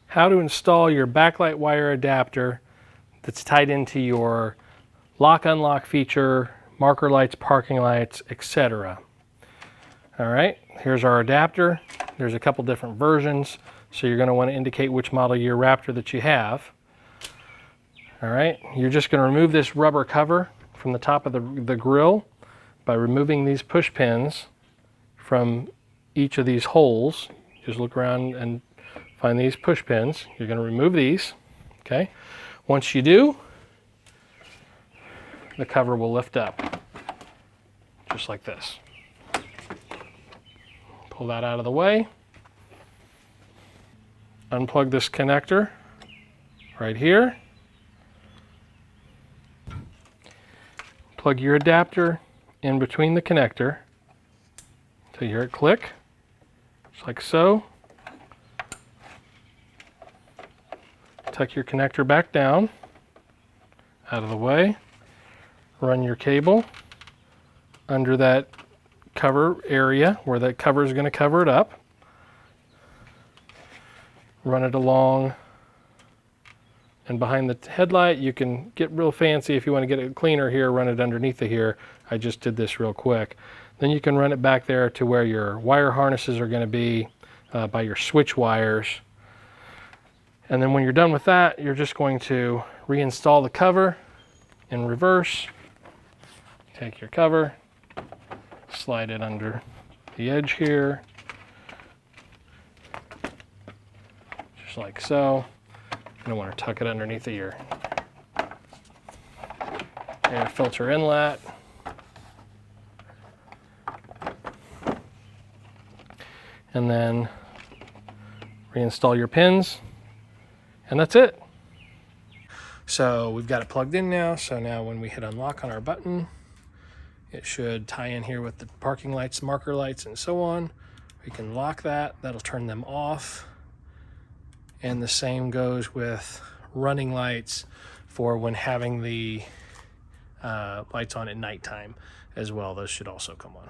how to install your backlight wire adapter that's tied into your lock unlock feature, marker lights, parking lights, etc. All right, here's our adapter. There's a couple different versions, so you're going to want to indicate which model year Raptor that you have. All right, you're just going to remove this rubber cover from the top of the grill by removing these push pins from each of these holes. Just look around and find these push pins. You're going to remove these, okay? Once you do, the cover will lift up, just like this. Pull that out of the way. Unplug this connector right here. Plug your adapter in between the connector until you hear it click, just like so. Tuck your connector back down, out of the way. Run your cable under that cover area where that cover is going to cover it up. Run it along and behind the headlight. You can get real fancy if you want to get it cleaner here, run it underneath of here. I just did this real quick. Then you can run it back there to where your wire harnesses are going to be by your switch wires. And then when you're done with that, you're just going to reinstall the cover in reverse. Take your cover, slide it under the edge here, just like so. You want to tuck it underneath of your air filter inlet. And then reinstall your pins, and that's it. So we've got it plugged in now, so now when we hit unlock on our button, it should tie in here with the parking lights, marker lights, and so on. We can lock that, that'll turn them off. And the same goes with running lights for when having the lights on at nighttime as well. Those should also come on.